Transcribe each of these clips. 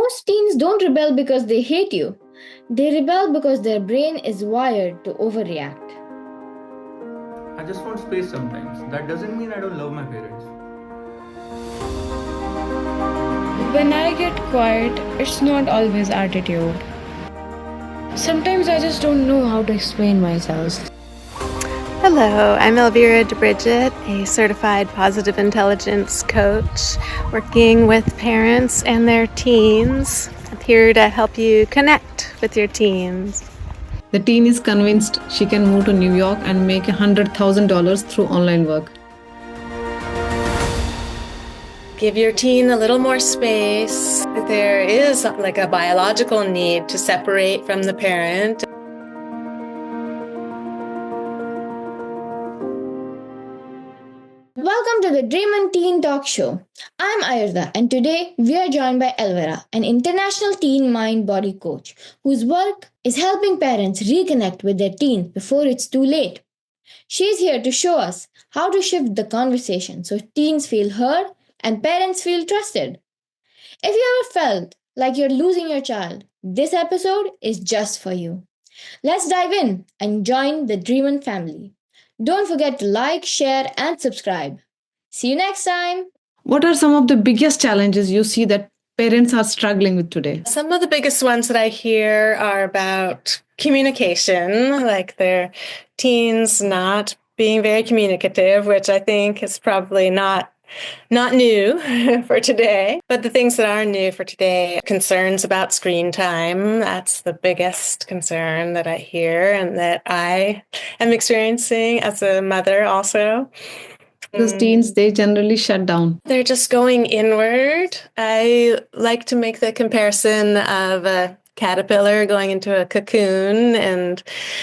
Most teens don't rebel because they hate you. They rebel because their brain is wired to overreact. I just want space sometimes. That doesn't mean I don't love my parents. When I get quiet, it's not always attitude. Sometimes I just don't know how to explain myself. Hello, I'm Elvira DeBridget, a certified positive intelligence coach working with parents and their teens. I'm here to help you connect with your teens. The teen is convinced she can move to New York and make $100,000 through online work. Give your teen a little more space. There is like a biological need to separate from the parent. Welcome to the Dreemen Teen Talk Show. I'm Ayurda, and today we are joined by Elvira, an international teen mind-body coach whose work is helping parents reconnect with their teen before it's too late. She's here to show us how to shift the conversation so teens feel heard and parents feel trusted. If you ever felt like you're losing your child, this episode is just for you. Let's dive in and join the Dreemen family. Don't forget to like, share, and subscribe. See you next time. What are some of the biggest challenges you see that parents are struggling with today? Some of the biggest ones that I hear are about communication, like their teens not being very communicative, which I think is probably not new for today. But the things that are new for today, concerns about screen time, that's the biggest concern that I hear and that I am experiencing as a mother also. Because teens, they generally shut down. They're just going inward. I like to make the comparison of a caterpillar going into a cocoon, and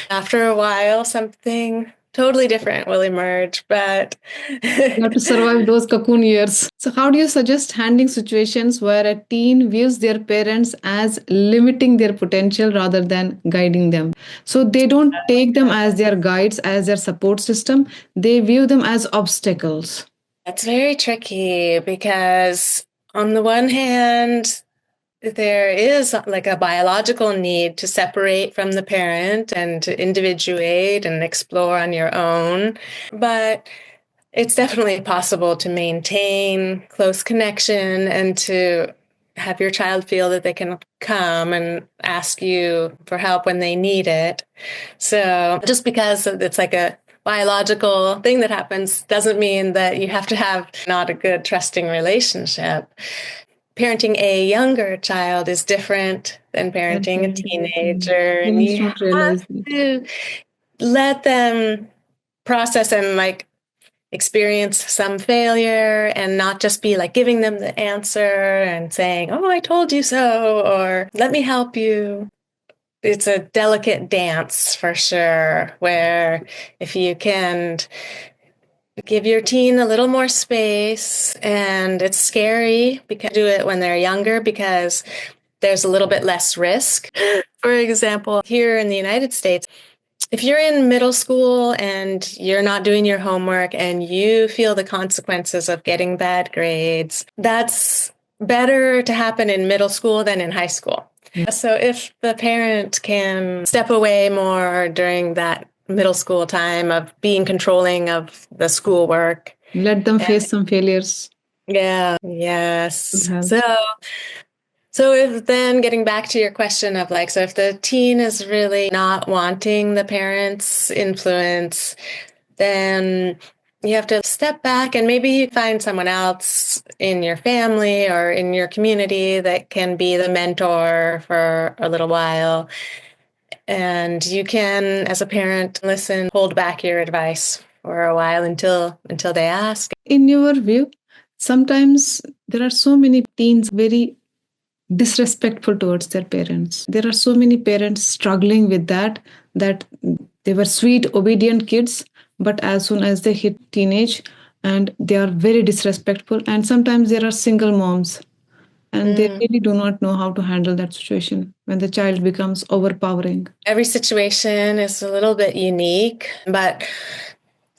after a while, something totally different will emerge, but You have to survive those cocoon years. So how do you suggest handling situations where a teen views their parents as limiting their potential rather than guiding them? So they don't take them as their guides, as their support system. They view them as obstacles. That's very tricky because on the one hand, there is like a biological need to separate from the parent and to individuate and explore on your own. But it's definitely possible to maintain close connection and to have your child feel that they can come and ask you for help when they need it. So just because it's like a biological thing that happens doesn't mean that you have to have not a good trusting relationship. Parenting a younger child is different than parenting a teenager, and you have to let them process and like experience some failure and not just be like giving them the answer and saying, "Oh, I told you so," or "Let me help you." It's a delicate dance for sure, where if you can give your teen a little more space, and it's scary because do it when they're younger because there's a little bit less risk. For example, here in the United States, if you're in middle school and you're not doing your homework and you feel the consequences of getting bad grades, that's better to happen in middle school than in high school. So if the parent can step away more during that middle school time of being controlling of the schoolwork. Let them face some failures. Yeah, yes. So if then getting back to your question of like, so if the teen is really not wanting the parent's influence, then you have to step back and maybe you find someone else in your family or in your community that can be the mentor for a little while. And you can, as a parent, listen, hold back your advice for a while until they ask. In your view, sometimes there are so many teens very disrespectful towards their parents. There are so many parents struggling with that they were sweet, obedient kids, but as soon as they hit teenage, and they are very disrespectful. And sometimes there are single moms, and they really do not know how to handle that situation when the child becomes overpowering. Every situation is a little bit unique, but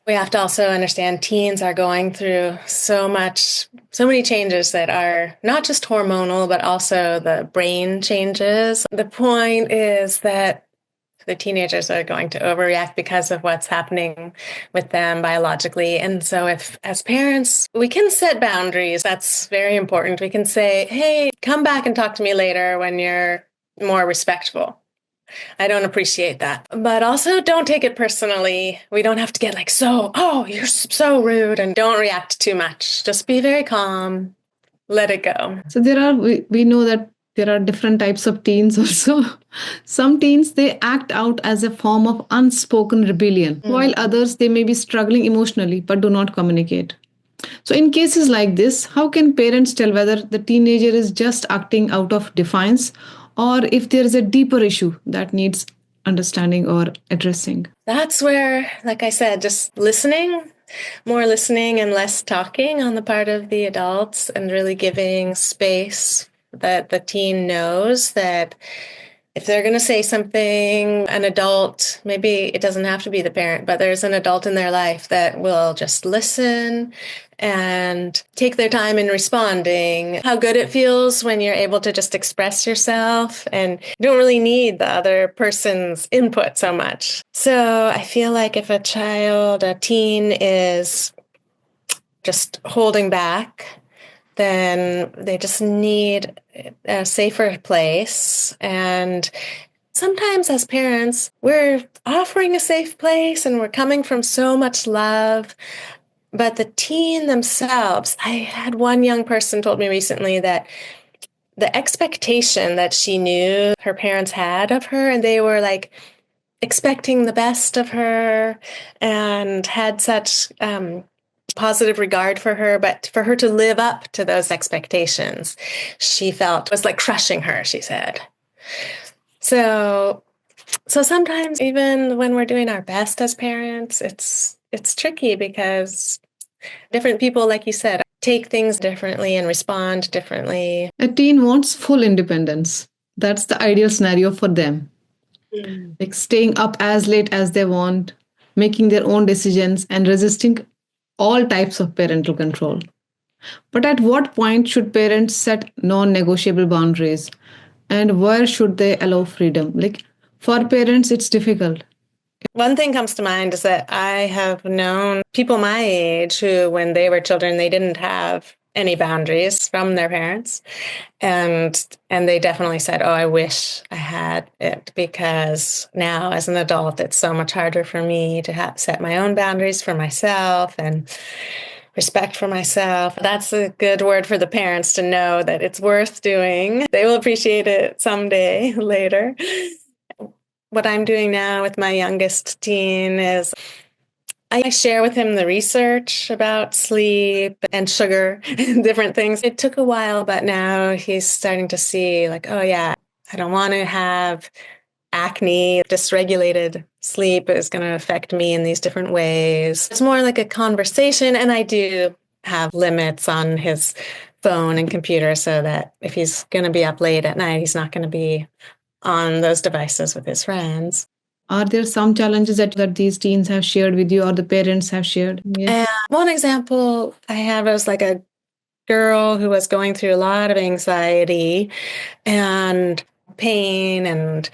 We have to also understand teens are going through so many changes that are not just hormonal, but also the brain changes. The point is that the teenagers are going to overreact because of what's happening with them biologically. And so if, as parents, we can set boundaries, that's very important. We can say, hey, come back and talk to me later when you're more respectful. I don't appreciate that. But also don't take it personally. We don't have to get like, you're so rude, and don't react too much. Just be very calm. Let it go. So we know that there are different types of teens also. Some teens, they act out as a form of unspoken rebellion, while others, they may be struggling emotionally but do not communicate. So in cases like this, how can parents tell whether the teenager is just acting out of defiance or if there is a deeper issue that needs understanding or addressing? That's where, like I said, just more listening and less talking on the part of the adults, and really giving space that the teen knows that if they're going to say something, an adult, maybe it doesn't have to be the parent, but there's an adult in their life that will just listen and take their time in responding. How good it feels when you're able to just express yourself and you don't really need the other person's input so much. So I feel like if a teen is just holding back, then they just need a safer place. And sometimes as parents, we're offering a safe place and we're coming from so much love. But the teen themselves, I had one young person told me recently that the expectation that she knew her parents had of her, and they were like expecting the best of her and had such positive regard for her, but for her to live up to those expectations, she felt was like crushing her, she said. So sometimes even when we're doing our best as parents, it's tricky because different people, like you said, take things differently and respond differently. A teen wants full independence. That's the ideal scenario for them. Like staying up as late as they want, making their own decisions, and resisting all types of parental control. But at what point should parents set non negotiable boundaries? And where should they allow freedom? Like for parents, it's difficult. One thing comes to mind is that I have known people my age who, when they were children, they didn't have any boundaries from their parents. And they definitely said, oh, I wish I had it, because now as an adult, it's so much harder for me to set my own boundaries for myself and respect for myself. That's a good word for the parents to know that it's worth doing. They will appreciate it someday later. What I'm doing now with my youngest teen is I share with him the research about sleep and sugar and different things. It took a while, but now he's starting to see like, oh yeah, I don't want to have acne. Dysregulated sleep is going to affect me in these different ways. It's more like a conversation, and I do have limits on his phone and computer so that if he's going to be up late at night, he's not going to be on those devices with his friends. Are there some challenges that these teens have shared with you or the parents have shared? And one example I had was like a girl who was going through a lot of anxiety and pain, and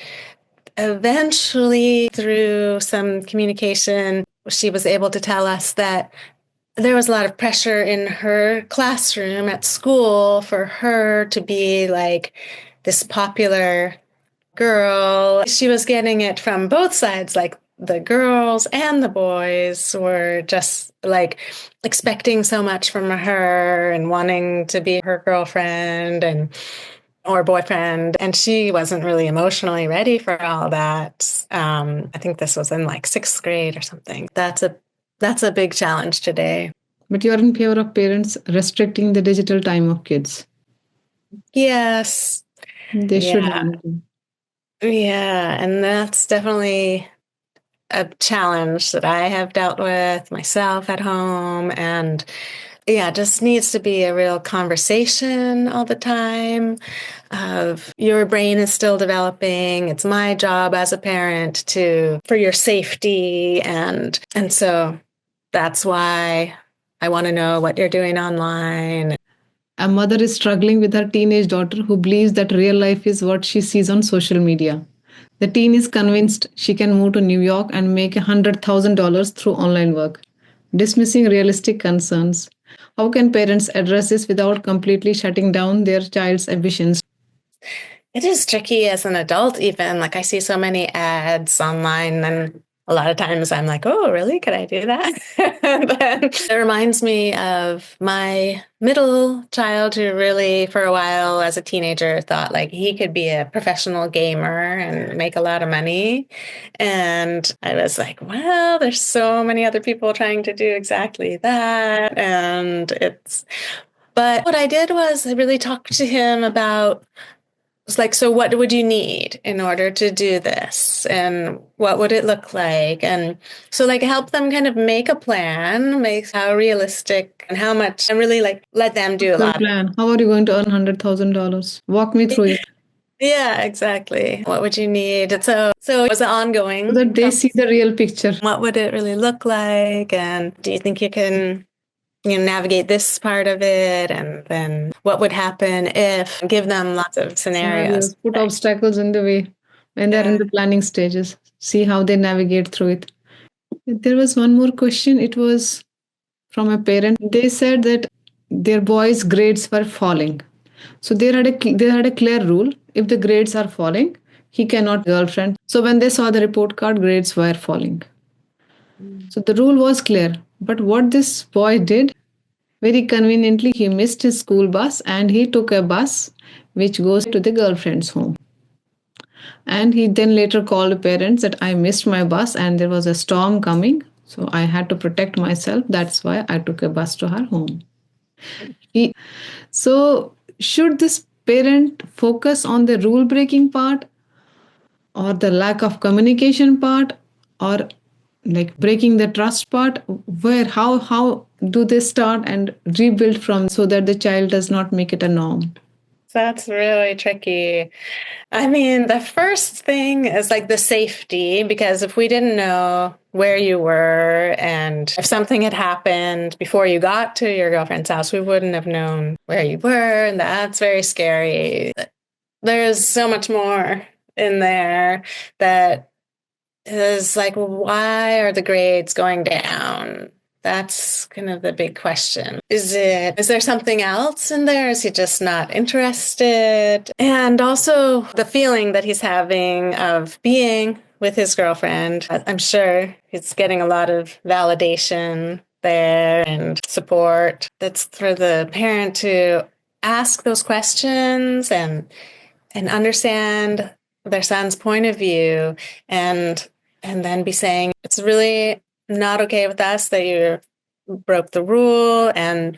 eventually through some communication, she was able to tell us that there was a lot of pressure in her classroom at school for her to be like this popular girl. She was getting it from both sides, like the girls and the boys were just like expecting so much from her and wanting to be her girlfriend or boyfriend, and she wasn't really emotionally ready for all that. I think this was in like 6th grade or something. That's a big challenge today. But you're in favor of parents restricting the digital time of kids. Yes. They should have. Yeah, and that's definitely a challenge that I have dealt with myself at home. And yeah, it just needs to be a real conversation all the time of your brain is still developing. It's my job as a parent for your safety. And so that's why I want to know what you're doing online. A mother is struggling with her teenage daughter who believes that real life is what she sees on social media. The teen is convinced she can move to New York and make $100,000 through online work, dismissing realistic concerns. How can parents address this without completely shutting down their child's ambitions? It is tricky as an adult, even. Like, I see so many ads online, and a lot of times I'm like, oh, really? Could I do that? Then it reminds me of my middle child who really, for a while as a teenager, thought like he could be a professional gamer and make a lot of money. And I was like, well, there's so many other people trying to do exactly that. But what I did was I really talked to him about, it's like, so what would you need in order to do this? And what would it look like? And so like help them kind of make a plan, make how realistic and how much, and really like let them do a Your lot. plan. How are you going to earn $100,000? Walk me through it. Yeah, exactly. What would you need? And so it was ongoing. So that they see the real picture. What would it really look like? And do you think you can navigate this part of it? And then what would happen if, give them lots of scenarios. Put obstacles in the way when they're in the planning stages. See how they navigate through it. There was one more question. It was from a parent. They said that their boy's grades were falling. So they had a clear rule. If the grades are falling, he cannot girlfriend. So when they saw the report card, grades were falling. So the rule was clear. But what this boy did, very conveniently, he missed his school bus and he took a bus which goes to the girlfriend's home. And he then later called the parents that I missed my bus and there was a storm coming. So I had to protect myself. That's why I took a bus to her home. So should this parent focus on the rule breaking part or the lack of communication part or like breaking the trust part? How do they start and rebuild from so that the child does not make it a norm? That's really tricky. I mean, the first thing is like the safety, because if we didn't know where you were and if something had happened before you got to your girlfriend's house, we wouldn't have known where you were. And that's very scary. There's so much more in there that is like, why are the grades going down? That's kind of the big question. Is there something else in there? Is he just not interested? And also the feeling that he's having of being with his girlfriend. I'm sure he's getting a lot of validation there and support. That's for the parent to ask those questions and understand their son's point of view and then be saying, it's really not okay with us that you broke the rule and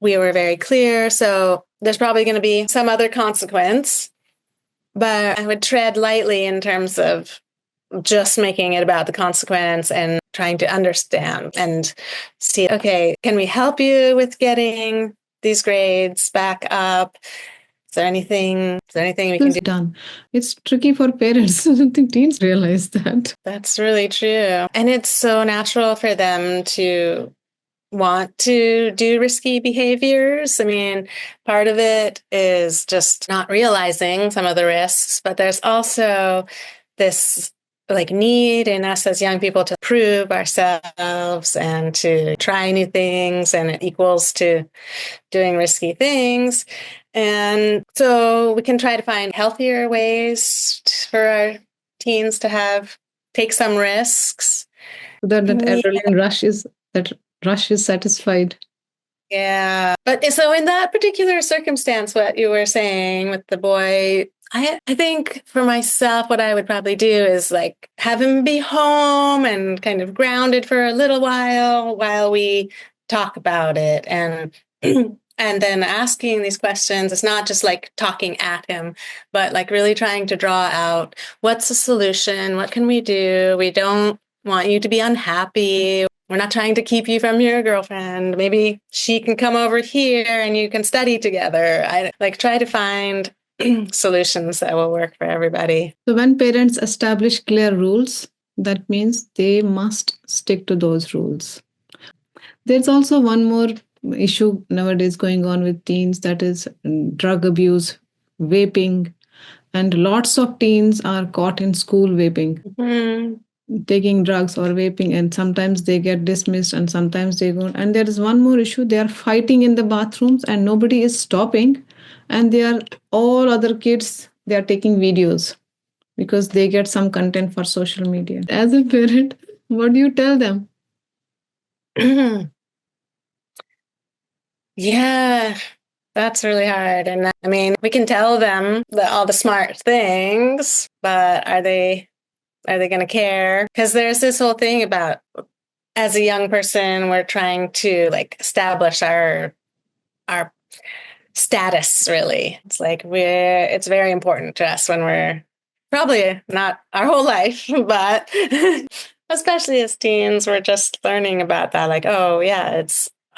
we were very clear. So there's probably going to be some other consequence, but I would tread lightly in terms of just making it about the consequence and trying to understand and see, okay, can we help you with getting these grades back up? Is there anything we can do? Done. It's tricky for parents. I don't think teens realize that. That's really true. And it's so natural for them to want to do risky behaviors. I mean, part of it is just not realizing some of the risks, but there's also this like need in us as young people to prove ourselves and to try new things, and it equals to doing risky things. And so we can try to find healthier ways for our teens to take some risks. So that adrenaline rush is satisfied. Yeah. But so in that particular circumstance, what you were saying with the boy, I think for myself, what I would probably do is like have him be home and kind of grounded for a little while we talk about it. And and then asking these questions. It's not just like talking at him, but like really trying to draw out what's the solution? What can we do? We don't want you to be unhappy. We're not trying to keep you from your girlfriend. Maybe she can come over here and you can study together. I like try to find solutions that will work for everybody. So when parents establish clear rules, that means they must stick to those rules. There's also one more issue nowadays going on with teens, that is drug abuse, vaping, and lots of teens are caught in school vaping, taking drugs or vaping, and sometimes they get dismissed and sometimes they go. And there is one more issue, they are fighting in the bathrooms and nobody is stopping, and they are all other kids, they are taking videos because they get some content for social media. As a parent, what do you tell them? Yeah, that's really hard. And I mean, we can tell them all the smart things, but are they going to care? Because there's this whole thing about, as a young person, we're trying to like establish our status, really. It's like it's very important to us when we're probably not our whole life, but especially as teens, we're just learning about that. Like, oh yeah,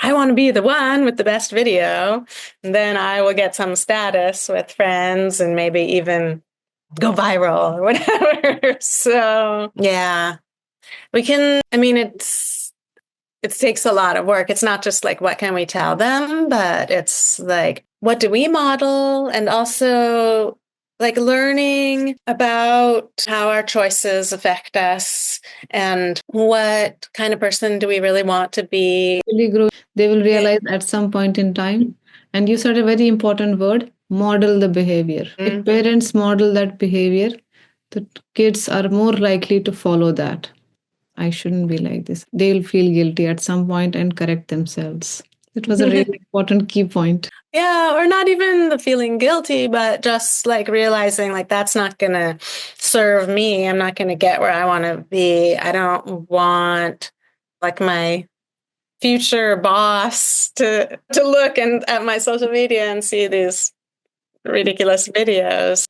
I want to be the one with the best video, and then I will get some status with friends and maybe even go viral or whatever. So yeah, it takes a lot of work. It's not just like, what can we tell them? But it's like, what do we model? And also like learning about how our choices affect us and what kind of person do we really want to be. They will realize at some point in time. And you said a very important word, model the behavior. If parents model that behavior, the kids are more likely to follow that. I shouldn't be like this. They'll feel guilty at some point and correct themselves. It was a really important key point. Yeah, or not even the feeling guilty, but just like realizing like that's not going to serve me. I'm not going to get where I want to be. I don't want like my future boss to look at my social media and see these ridiculous videos.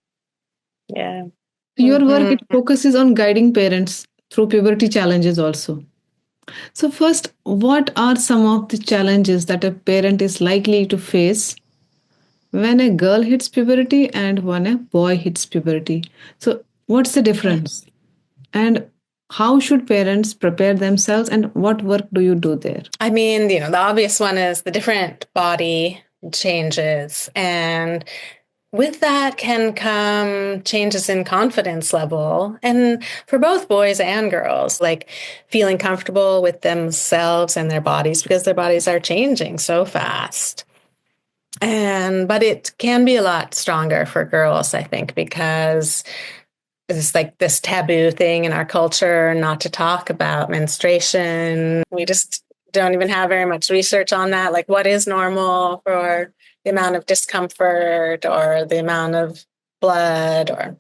Yeah. Your work, it focuses on guiding parents through puberty challenges also. So first, what are some of the challenges that a parent is likely to face when a girl hits puberty and when a boy hits puberty? So what's the difference? And how should parents prepare themselves, and what work do you do there? I mean, the obvious one is the different body changes, and with that can come changes in confidence level, and for both boys and girls, like feeling comfortable with themselves and their bodies because their bodies are changing so fast. But it can be a lot stronger for girls, I think, because it's like this taboo thing in our culture not to talk about menstruation. We just don't even have very much research on that. Like, what is normal for the amount of discomfort or the amount of blood or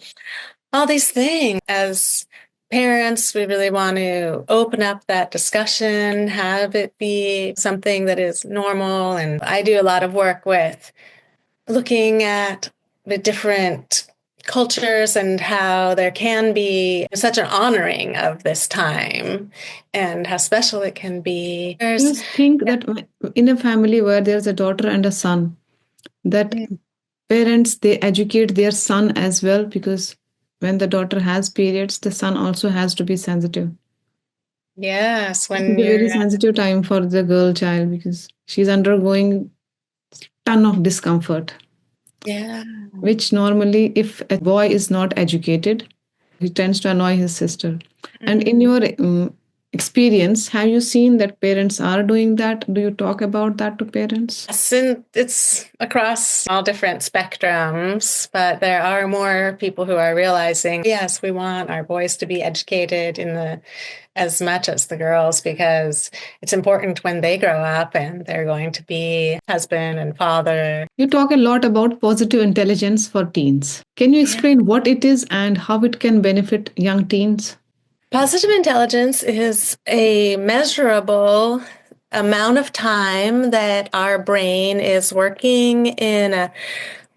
all these things. As parents, we really want to open up that discussion, have it be something that is normal. And I do a lot of work with looking at the different cultures and how there can be such an honoring of this time and how special it can be. I just think that in a family where there's a daughter and a son, that parents, they educate their son as well, because when the daughter has periods, the son also has to be sensitive. Yes, it's a very sensitive time for the girl child because she's undergoing ton of discomfort. Yeah. Which normally, if a boy is not educated, he tends to annoy his sister. And in your experience, have you seen that parents are doing that? Do you talk about that to parents? It's across all different spectrums, but there are more people who are realizing, yes, we want our boys to be educated as much as the girls, because it's important when they grow up and they're going to be husband and father. You talk a lot about positive intelligence for teens. Can you explain what it is and how it can benefit young teens? Positive intelligence is a measurable amount of time that our brain is working in a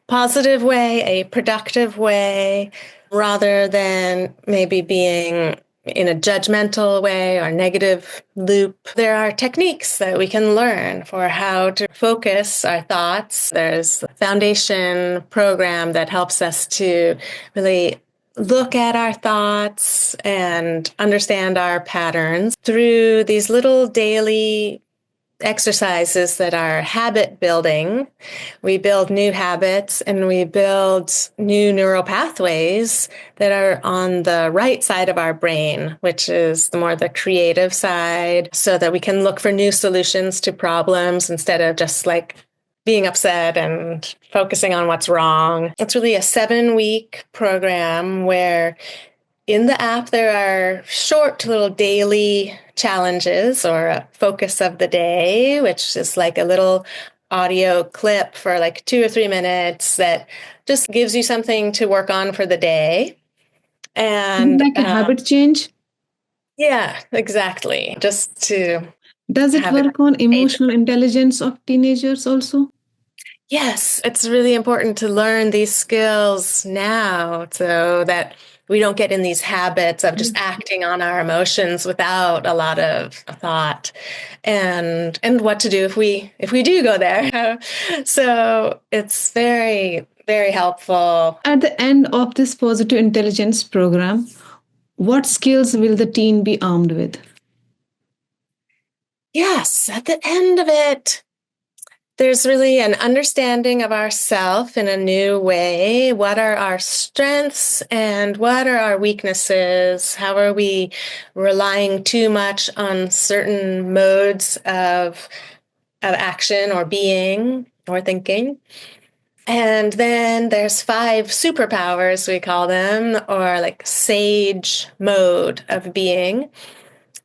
positive way, a productive way, rather than maybe being in a judgmental way or negative loop. There are techniques that we can learn for how to focus our thoughts. There's a foundation program that helps us to really look at our thoughts and understand our patterns through these little daily exercises that are habit building. We build new habits and we build new neural pathways that are on the right side of our brain, which is the more the creative side, so that we can look for new solutions to problems instead of just like being upset and focusing on what's wrong. It's really a 7-week program where in the app, there are short little daily challenges or a focus of the day, which is like a little audio clip for like 2 or 3 minutes that just gives you something to work on for the day. And Like a habit change? yeah, exactly. Just to Does it have it. work on emotional intelligence of teenagers also? Yes, it's really important to learn these skills now so that we don't get in these habits of just acting on our emotions without a lot of thought and what to do if we do go there. So it's very, very helpful. At the end of this positive intelligence program, what skills will the teen be armed with? Yes, at the end of it, there's really an understanding of ourself in a new way. What are our strengths and what are our weaknesses? How are we relying too much on certain modes of action or being or thinking? And then there's 5 superpowers, we call them, or like sage mode of being.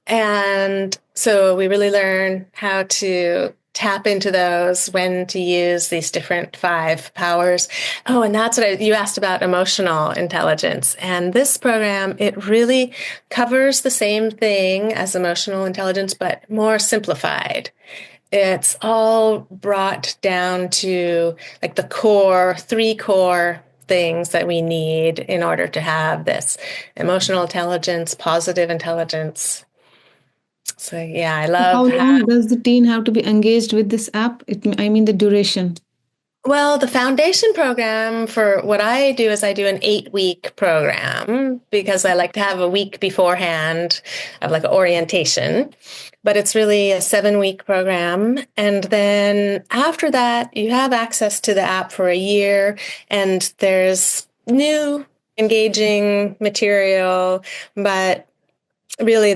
And so we really learn how to tap into those, when to use these different 5 powers. Oh, and that's what you asked about emotional intelligence. And this program, it really covers the same thing as emotional intelligence, but more simplified. It's all brought down to like the 3 core things that we need in order to have this emotional intelligence, positive intelligence. So yeah, I love How long does the teen have to be engaged with this app? I mean the duration. Well, the foundation program for what I do is I do an 8-week program because I like to have a week beforehand of like orientation, but it's really a 7-week program. And then after that, you have access to the app for a year and there's new engaging material, but really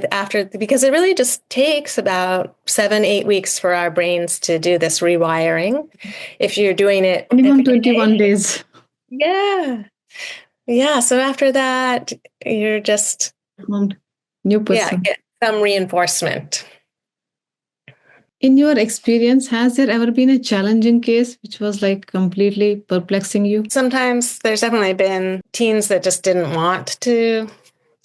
because it really just takes about 7-8 weeks for our brains to do this rewiring if you're doing it Minimum every 21 day. days. Yeah, so after that you're just New person. get some reinforcement. In your experience, has there ever been a challenging case which was like completely perplexing you? Sometimes there's definitely been teens that just didn't want to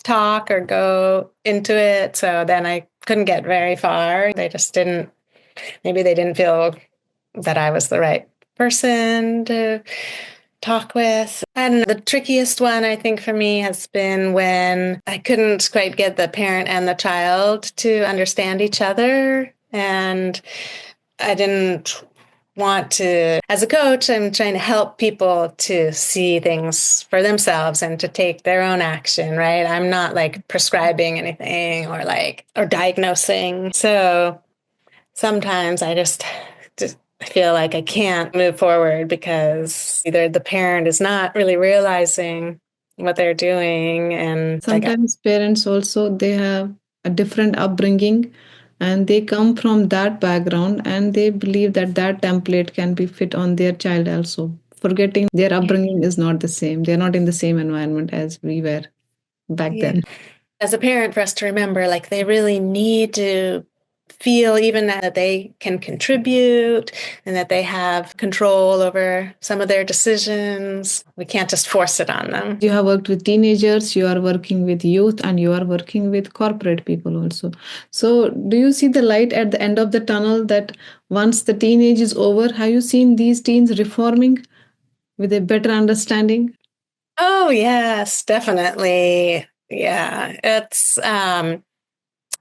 talk or go into it, so then I couldn't get very far. Maybe they didn't feel that I was the right person to talk with. And the trickiest one, I think, for me has been when I couldn't quite get the parent and the child to understand each other. And I didn't want to, as a coach, I'm trying to help people to see things for themselves and to take their own action, right? I'm not like prescribing anything or diagnosing. So sometimes I just feel like I can't move forward because either the parent is not really realizing what they're doing, and sometimes parents also, they have a different upbringing and they come from that background and they believe that that template can be fit on their child also, forgetting their upbringing is not the same. They're not in the same environment as we were back then. as a parent, for us to remember, like, they really need to feel even that they can contribute and that they have control over some of their decisions. We can't just force it on them. You have worked with teenagers, you are working with youth, and you are working with corporate people also. So, do you see the light at the end of the tunnel that once the teenage is over, have you seen these teens reforming with a better understanding? Oh, yes, definitely. Yeah, it's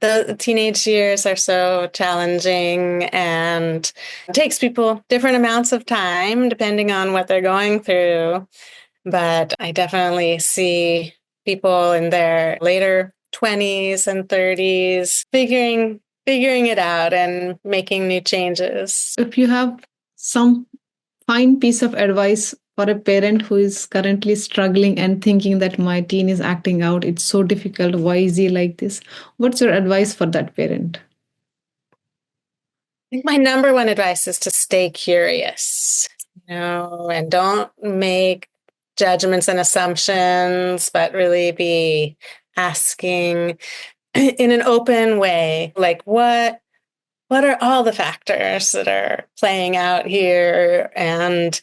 the teenage years are so challenging and it takes people different amounts of time depending on what they're going through. But I definitely see people in their later 20s and 30s figuring figuring it out and making new changes. If you have some fine piece of advice for a parent who is currently struggling and thinking that my teen is acting out, it's so difficult, why is he like this? What's your advice for that parent? I think my number one advice is to stay curious, and don't make judgments and assumptions, but really be asking in an open way, like what are all the factors that are playing out here, and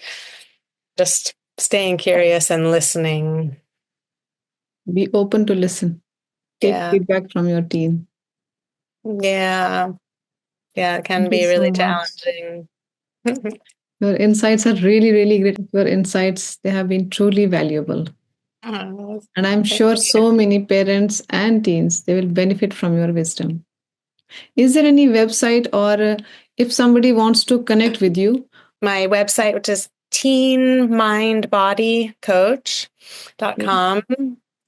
just staying curious and listening. Be open to listen. Take Yeah. feedback from your teen. Yeah. Yeah, it can Thank be you so really much. challenging. Your insights are really, really great. Your insights, they have been truly valuable. Oh, And I'm thank sure you. so many parents and teens, they will benefit from your wisdom. Is there any website or if somebody wants to connect with you? My website, which is teenmindbodycoach.com.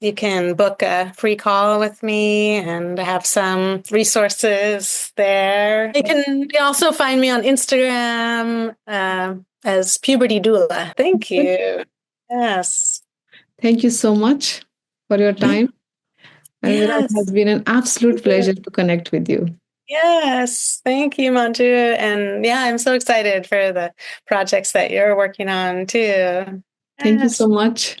You can book a free call with me and have some resources there. You can also find me on Instagram as Puberty Doula. Thank you. Yes. Thank you so much for your time. Elvira, it Yes. has been an absolute pleasure to connect with you. Yes. Thank you, Manju. And yeah, I'm so excited for the projects that you're working on too. Thank you Yes. so much.